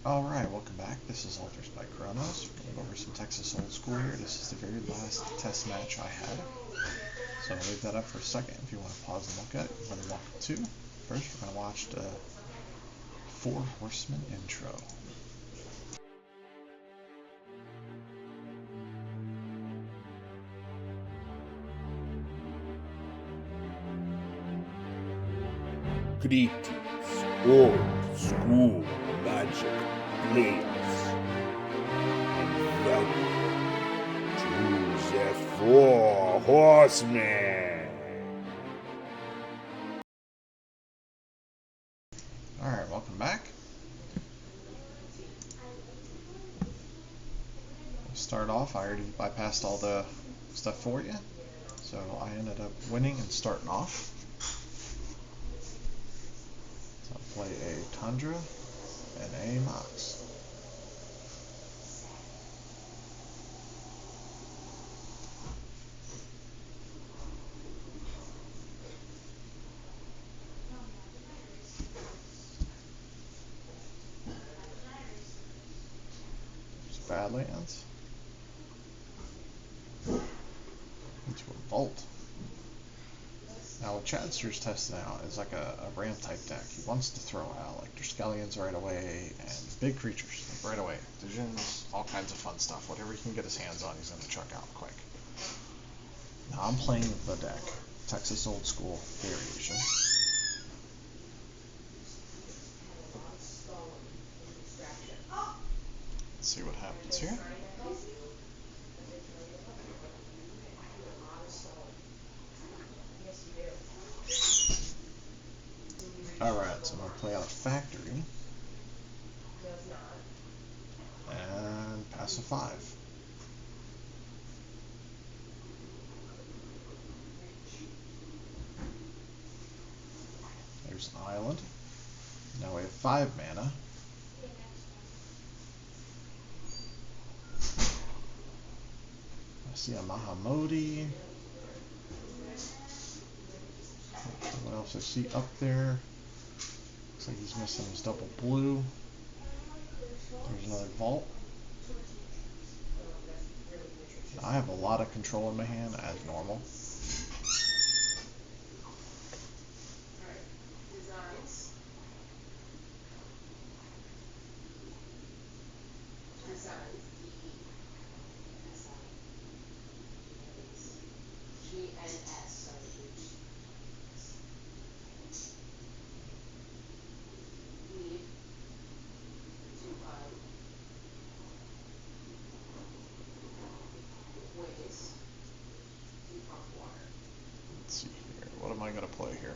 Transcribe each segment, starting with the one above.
Alright, welcome back. This is Alters by Kronos. We're going over some Texas Old School here. This is the very last test match I had. So I'll leave that up for a second if you want to pause and look at it. We're going to walk to. First, we're going to watch the Four Horsemen intro. Greetings, old school magic players, and welcome to the Four Horsemen. Alright, welcome back. Start off, I already bypassed all the stuff for you, so I ended up winning and starting off. So I'll play a Tundra and a Mox. Badlands into a Vault. Now what Chadster's testing out is like a ramp type deck. He wants to throw out like their Skellions right away and big creatures like right away. Visions, all kinds of fun stuff. Whatever he can get his hands on, he's going to chuck out quick. Now I'm playing the deck, Texas Old School variation. Let's see what happens here. Alright, so I'm going to play out Factory and pass a 5. There's an island. Now we have 5 mana. I see a Mahamodi. What else I see up there? Looks like he's missing his double blue. There's another Vault. I have a lot of control in my hand, as normal. Let's see here. What am I going to play here?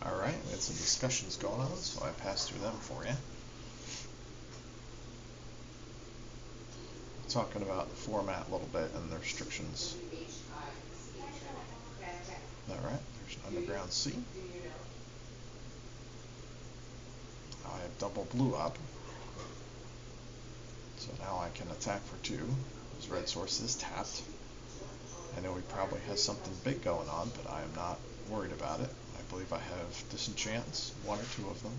Alright, we had some discussions going on, so I passed through them for you. Talking about the format a little bit and the restrictions. Alright, there's an Underground Sea. Now I have double blue up. So now I can attack for 2. His red source is tapped. I know he probably has something big going on, but I am not worried about it. I believe I have Disenchants, 1 or 2 of them,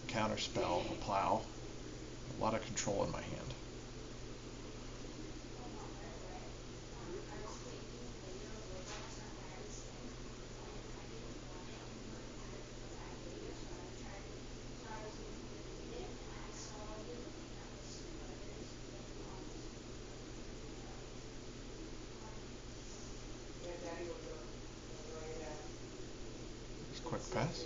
a Counterspell, a Plow, a lot of control in my hand. Quick pass.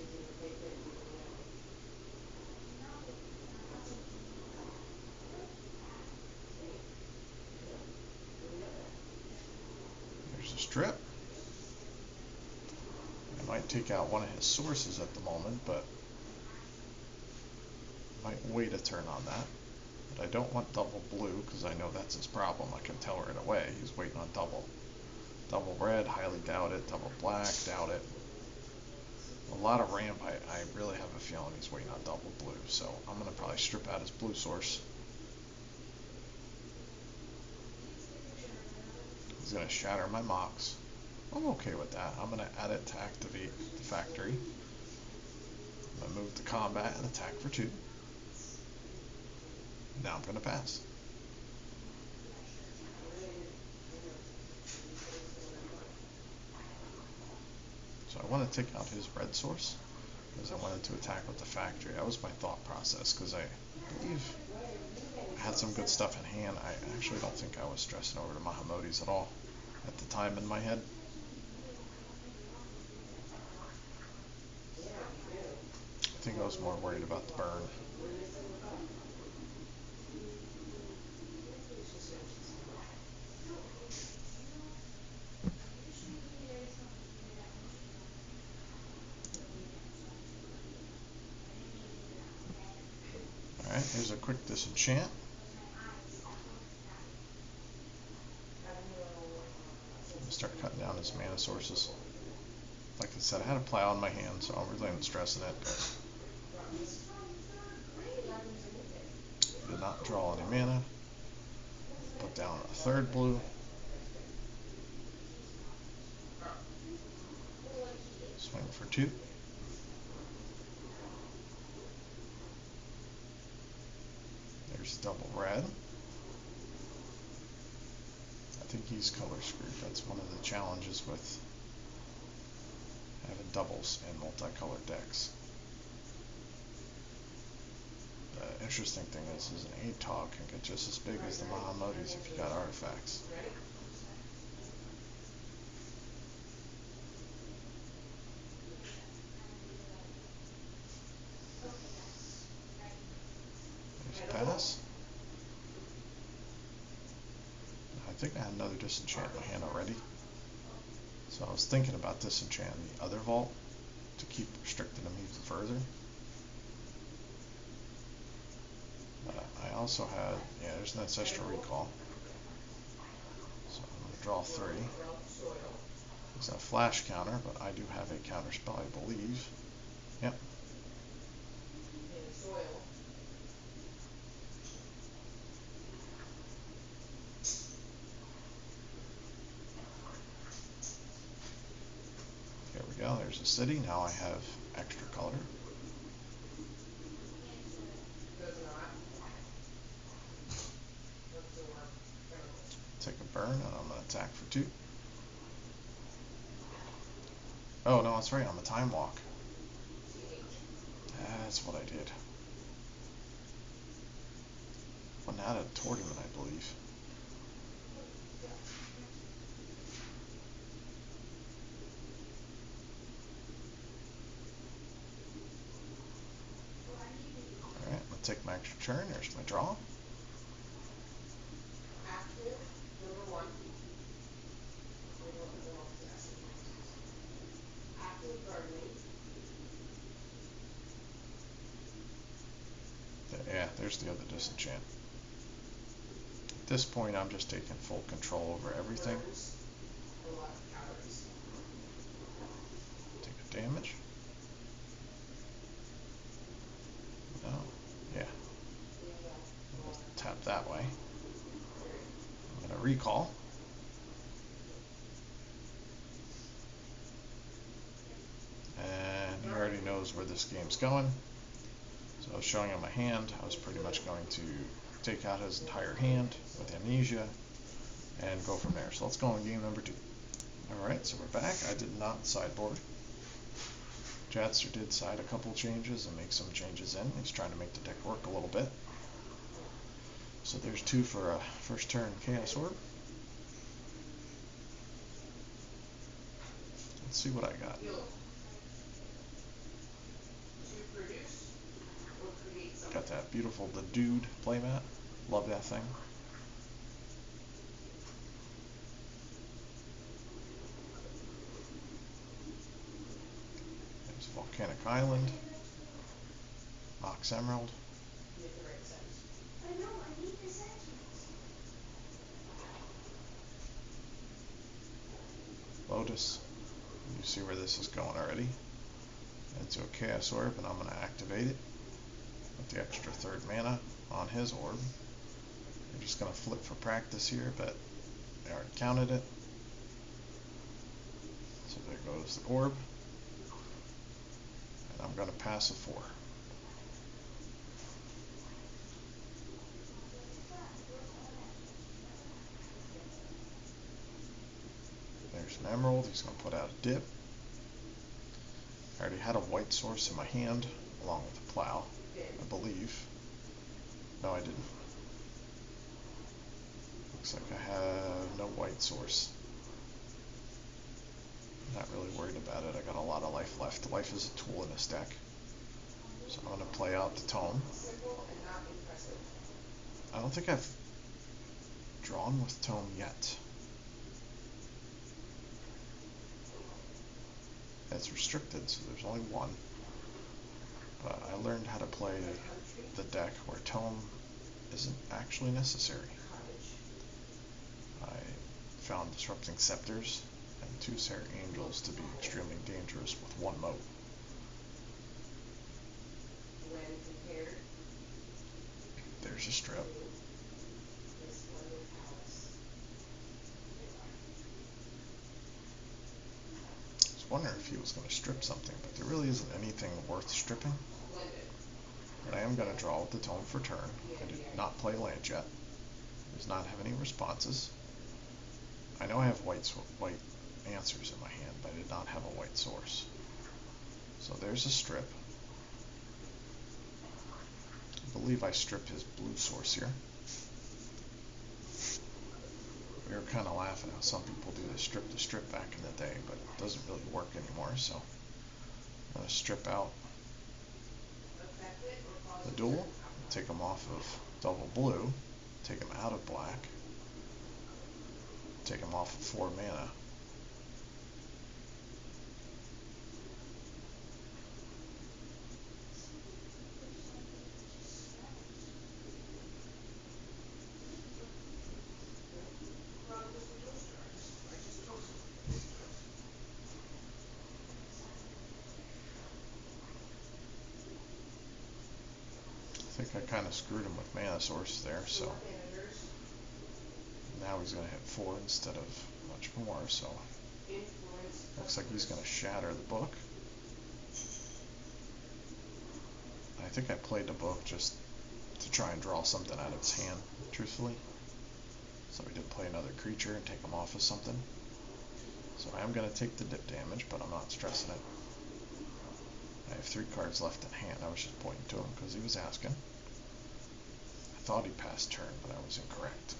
There's a strip. I might take out one of his sources at the moment, but I might wait a turn on that. But I don't want double blue because I know that's his problem. I can tell right away. He's waiting on double. Double red, highly doubt it. Double black, doubt it. A lot of ramp, I really have a feeling he's waiting on double blue, so I'm going to probably strip out his blue source. He's going to shatter my mocks. I'm okay with that. I'm going to add it to activate the factory. I'm going to move to combat and attack for 2. Now I'm going to pass. So I want to take out his red source because I wanted to attack with the factory. That was my thought process because I believe I had some good stuff in hand. I actually don't think I was stressing over the Mahamodis at all at the time in my head. I think I was more worried about the burn. Alright, here's a quick disenchant. Start cutting down his mana sources. Like I said, I had a plow in my hand, so I'm really not stressing it. Did not draw any mana. Put down a 3rd blue. Swing for 2. There's double red. I think he's color screwed. That's one of the challenges with having doubles in multicolored decks. The interesting thing is an 8-tog can get just as big as the Mahamodis if you got artifacts. There's a pass. I think I had another disenchant in my hand already. So I was thinking about disenchanting the other vault to keep restricting them even further. I also had, there's an Ancestral Recall. So I'm going to draw 3. There's a flash counter, but I do have a counter spell, I believe. Yep. There we go, there's a city. Now I have extra color. Take a burn, and I'm going to attack for 2. Oh, no, that's right, I'm a time walk. That's what I did. Went out of a tournament, I believe. Alright, I'm going to take my extra turn. There's my draw. Yeah, there's the other disenchant. At this point, I'm just taking full control over everything. Take a damage. No, yeah. We'll tap that way. I'm going to recall. And he already knows where this game's going. So I was showing him my hand. I was pretty much going to take out his entire hand with Amnesia and go from there. So let's go on game number 2. Alright, so we're back. I did not sideboard. Jatster did side a couple changes and make some changes in. He's trying to make the deck work a little bit. So there's 2 for a first turn Chaos Orb. Let's see what I got. Got that beautiful The Dude playmat. Love that thing. There's Volcanic Island. Mox Emerald. Lotus. You see where this is going already. into a Chaos Orb, and I'm going to activate it with the extra 3rd mana on his orb. I'm just going to flip for practice here, but I already counted it. So there goes the orb. And I'm going to pass a 4. There's an emerald. He's going to put out a dip. I already had a white source in my hand, along with a plow, I believe. No, I didn't. Looks like I have no white source. Not really worried about it. I got a lot of life left. Life is a tool in this deck. So I'm going to play out the tome. I don't think I've drawn with tome yet. It's restricted, so there's only one. But I learned how to play the deck where tome isn't actually necessary. I found Disrupting Scepters and 2 Serra Angels to be extremely dangerous with 1 moat. There's a strip. I was wondering if he was going to strip something, but there really isn't anything worth stripping. But I am going to draw with the tome for turn. I did not play land yet. Does not have any responses. I know I have white answers in my hand, but I did not have a white source. So there's a strip. I believe I stripped his blue source here. We were kind of laughing how some people do the strip back in the day, but it doesn't really work anymore, so I'm going to strip out the dual, take him off of double blue, take him out of black, take him off of 4 mana. I think I kind of screwed him with mana source there, so now he's going to hit 4 instead of much more, so looks like he's going to shatter the book. I think I played the book just to try and draw something out of his hand, truthfully. So we did play another creature and take him off of something. So I am going to take the dip damage, but I'm not stressing it. I have 3 cards left in hand. I was just pointing to him because he was asking. I thought he passed turn, but I was incorrect.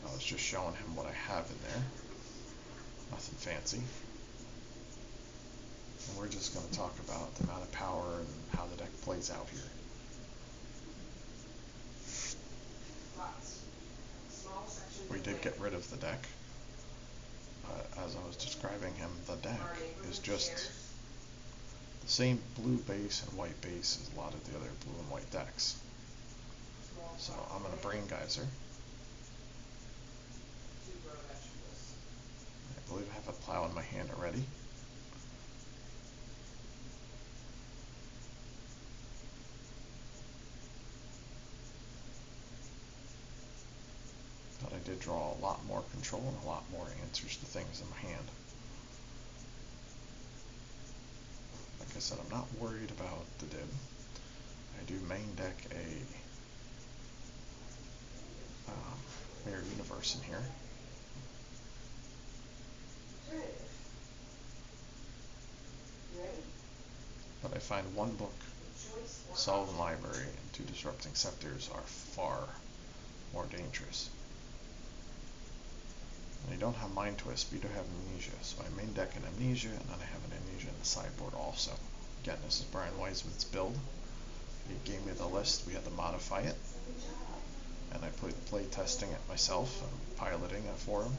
I was just showing him what I have in there. Nothing fancy. And we're just going to talk about the amount of power and how the deck plays out here. We did get rid of the deck. As I was describing him, the deck is just the same blue base and white base as a lot of the other blue and white decks. So I'm going to Brain Geyser. I believe I have a plow in my hand already. But I did draw a lot more control and a lot more answers to things in my hand. Like I said, I'm not worried about the dib. I do main deck a Mirror Universe in here. But I find 1 book, Solvent Library, and 2 Disrupting Scepters are far more dangerous. And you don't have Mind Twist, but you do have Amnesia. So I main deck an Amnesia, and then I have an Amnesia in the sideboard also. Again, this is Brian Weissman's build. He gave me the list, we had to modify it. And I play testing it myself, and piloting it for him.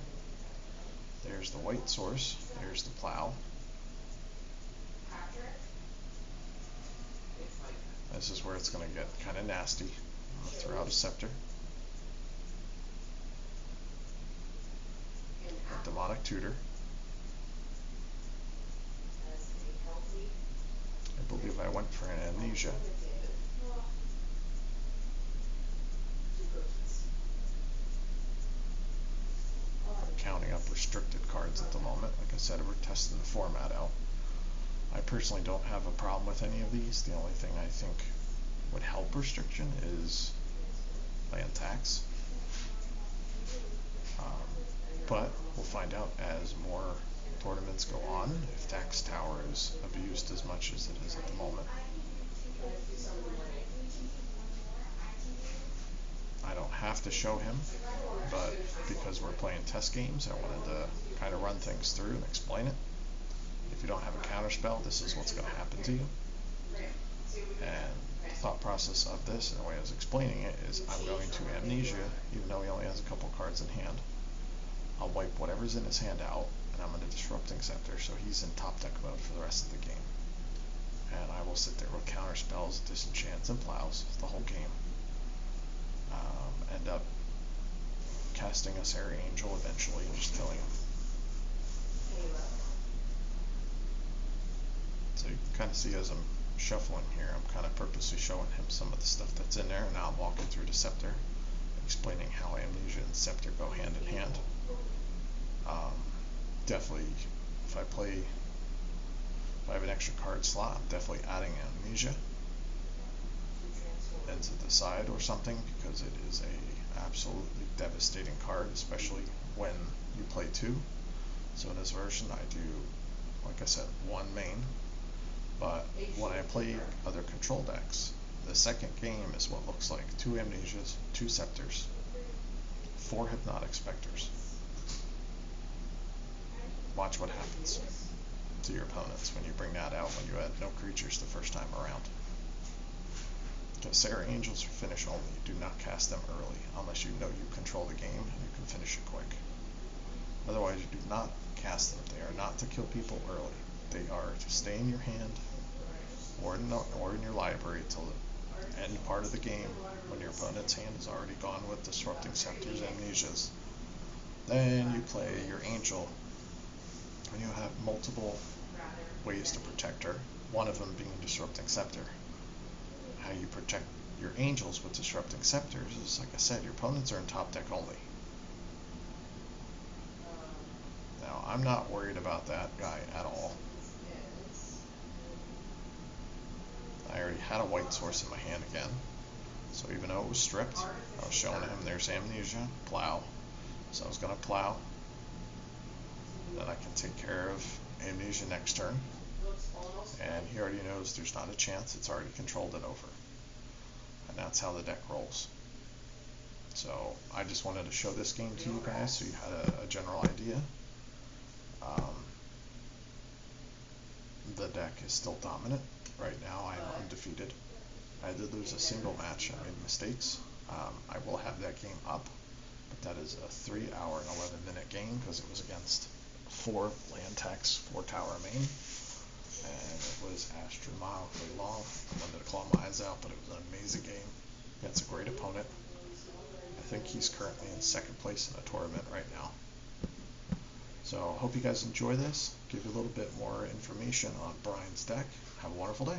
There's the white source, there's the plow. This is where it's going to get kind of nasty. I'm going to throw out a Scepter. A Demonic Tutor. but I went for an Amnesia. I'm counting up restricted cards at the moment. Like I said, we're testing the format out. I personally don't have a problem with any of these. The only thing I think would help restriction is land tax. But we'll find out as more tournaments go on if tax tower is abused as much as it is at the moment. I don't have to show him, but because we're playing test games, I wanted to kind of run things through and explain it. If you don't have a counterspell, this is what's going to happen to you. And the thought process of this, and the way I was explaining it, is I'm going to Amnesia, even though he only has a couple cards in hand. I'll wipe whatever's in his hand out, and I'm going to Disrupting Scepter, so he's in top deck mode for the rest of the game. And I will sit there with counterspells, disenchants, and plows the whole game. End up casting a Serra Angel eventually and just killing him. So you can kind of see as I'm shuffling here, I'm kind of purposely showing him some of the stuff that's in there, and now I'm walking through the Scepter, explaining how Amnesia and Scepter go hand in hand. Definitely, if I have an extra card slot, I'm definitely adding Amnesia into the side or something, because it is a absolutely devastating card, especially when you play two. So in this version I do, like I said, one main, but when I play other control decks, the second game is what looks like 2 Amnesias, 2 Scepters, 4 Hypnotic Specters. Watch what happens to your opponents when you bring that out when you had no creatures the first time around. Because Serra Angels are finish only. Do not cast them early unless you know you control the game and you can finish it quick. Otherwise, you do not cast them. They are not to kill people early. They are to stay in your hand or in your library till the end part of the game when your opponent's hand is already gone with Disrupting Scepters and Amnesias. Then you play your Angel when you have multiple ways to protect her, one of them being Disrupting Scepter. How you protect your Angels with Disrupting Scepters is, like I said, your opponents are in top deck only. Now, I'm not worried about that guy at all. I already had a white source in my hand again, so even though it was stripped, I was showing him there's Amnesia, plow. So I was going to plow. Then I can take care of Amnesia next turn. And he already knows there's not a chance, it's already controlled it over. And that's how the deck rolls. So I just wanted to show this game to you guys so you had a general idea. The deck is still dominant. Right now I am undefeated. I did lose a single match, I made mistakes. I will have that game up, but that is a 3 hour and 11 minute game because it was against 4 land tax, 4 tower main. And it was astronomically long. I wanted to claw my eyes out, but it was an amazing game. It's a great opponent. I think he's currently in second place in a tournament right now. So I hope you guys enjoy this. Give you a little bit more information on Brian's deck. Have a wonderful day.